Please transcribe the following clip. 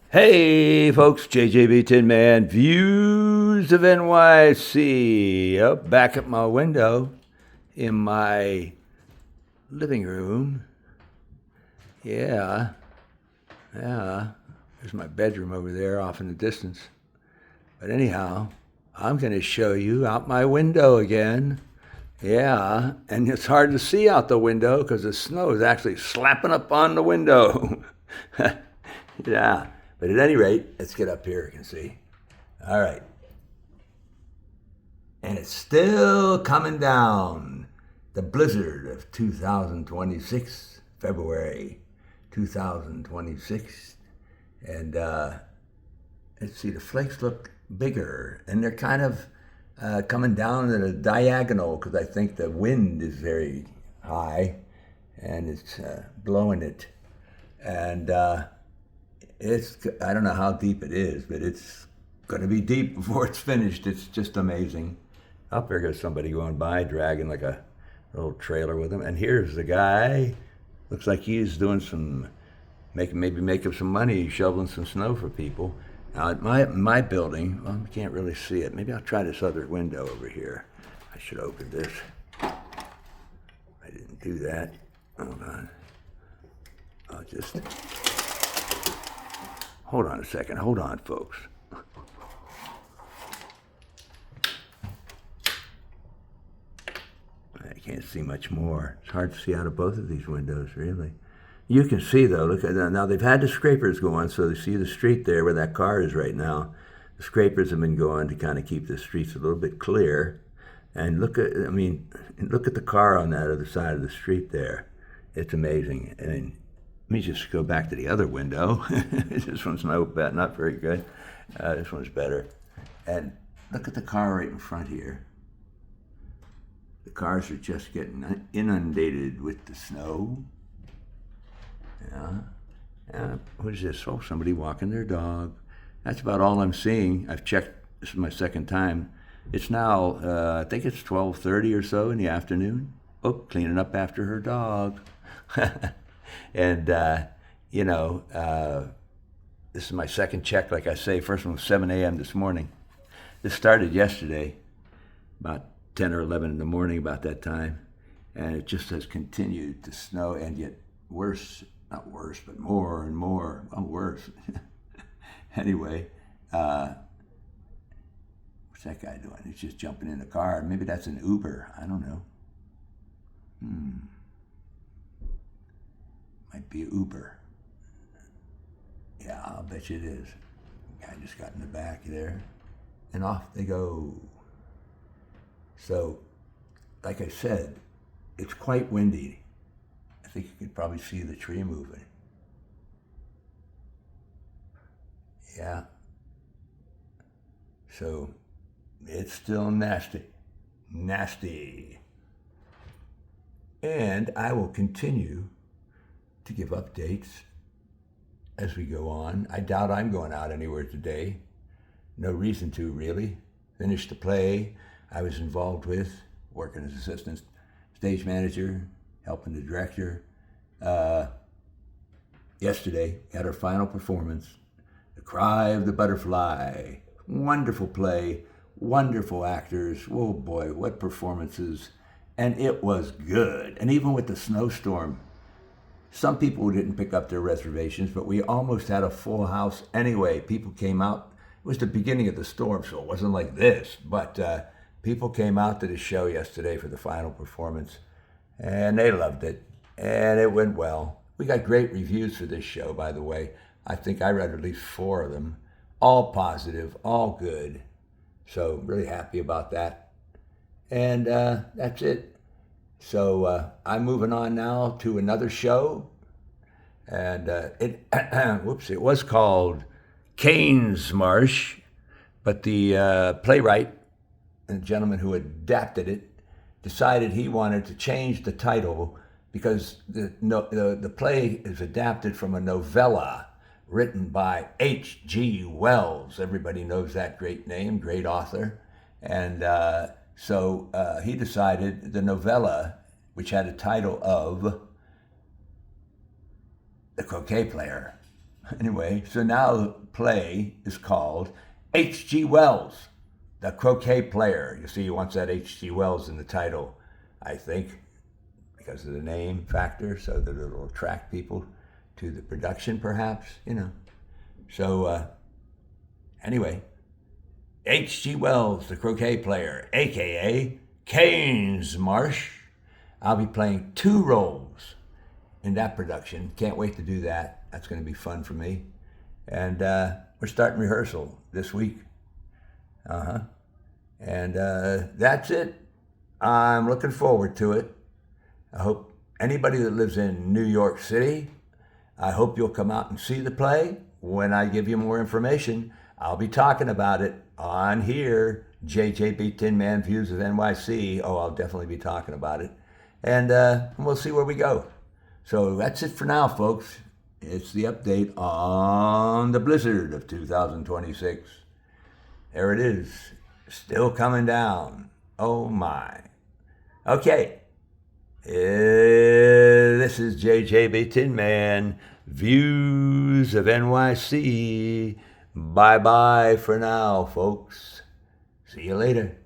Hey, folks, JJB Tin Man, Views of NYC. Up back at my window in my living room. Yeah, yeah. There's my bedroom over there off in the distance. But anyhow, I'm going to show you out my window again. Yeah, and it's hard to see out the window because the snow is actually slapping up on the window. Yeah, but at any rate, let's get up here. You can see. All right. And it's still coming down. The blizzard of 2026, February 2026. And let's see, the flakes look bigger. And they're kind of coming down at a diagonal because I think the wind is very high and it's blowing it. And I don't know how deep it is, but it's going to be deep before it's finished. It's just amazing. Up there goes somebody going by, dragging like a little trailer with him. And here's the guy. Looks like he's doing maybe making some money, shoveling some snow for people. Now at my building, well, you can't really see it. Maybe I'll try this other window over here. I should open this. I didn't do that. Hold on. I'll just... Hold on a second. Hold on, folks. I can't see much more. It's hard to see out of both of these windows, really. You can see, though. Look at that. Now, they've had the scrapers going, so they see the street there where that car is right now. The scrapers have been going to kind of keep the streets a little bit clear. And look at the car on that other side of the street there. It's amazing. And let me just go back to the other window. This one's not very good. This one's better. And look at the car right in front here. The cars are just getting inundated with the snow. Yeah. What is this? Oh, somebody walking their dog. That's about all I'm seeing. I've checked. This is my second time. It's now, I think it's 12:30 or so in the afternoon. Oh, cleaning up after her dog. And, this is my second check, like I say. First one was 7 a.m. this morning. This started yesterday, about 10 or 11 in the morning, about that time. And it just has continued to snow and get worse. Not worse, but more and more. Well, worse. Anyway, what's that guy doing? He's just jumping in the car. Maybe that's an Uber. I don't know. Might be Uber. Yeah, I'll bet you it is. Guy just got in the back there. And off they go. So, like I said, it's quite windy. I think you could probably see the tree moving. Yeah. So, it's still nasty. Nasty. And I will continue to give updates as we go on. I doubt I'm going out anywhere today. No reason to, really. Finished the play I was involved with, working as assistant stage manager, helping the director. Yesterday, had our final performance, The Cry of the Butterfly. Wonderful play, wonderful actors. Oh boy, what performances. And it was good. And even with the snowstorm, some people didn't pick up their reservations, but we almost had a full house anyway. People came out. It was the beginning of the storm, so it wasn't like this. But people came out to the show yesterday for the final performance, and they loved it. And it went well. We got great reviews for this show, by the way. I think I read at least 4 of them. All positive, all good. So really happy about that. And that's it. So I'm moving on now to another show. And it was called Cain's Marsh, but the playwright and the gentleman who adapted it decided he wanted to change the title because the play is adapted from a novella written by H.G. Wells. Everybody knows that great name, great author. And so he decided the novella, which had a title of The Croquet Player. Anyway, so now the play is called H.G. Wells, the croquet player. You see, he wants that H.G. Wells in the title, I think, because of the name factor, so that it'll attract people to the production, perhaps, you know. So, anyway, H.G. Wells, the croquet player, a.k.a. Keynes Marsh. I'll be playing 2 roles in that production. Can't wait to do that. That's going to be fun for me. And we're starting rehearsal this week. And that's it. I'm looking forward to it. I hope anybody that lives in New York City, I hope you'll come out and see the play. When I give you more information, I'll be talking about it on here, JJB Tin Man Views of NYC. Oh, I'll definitely be talking about it. And we'll see where we go. So that's it for now, folks. It's the update on the blizzard of 2026. There it is, still coming down. Oh my. Okay. This is JJB Tin Man, Views of NYC. Bye-bye for now, folks. See you later.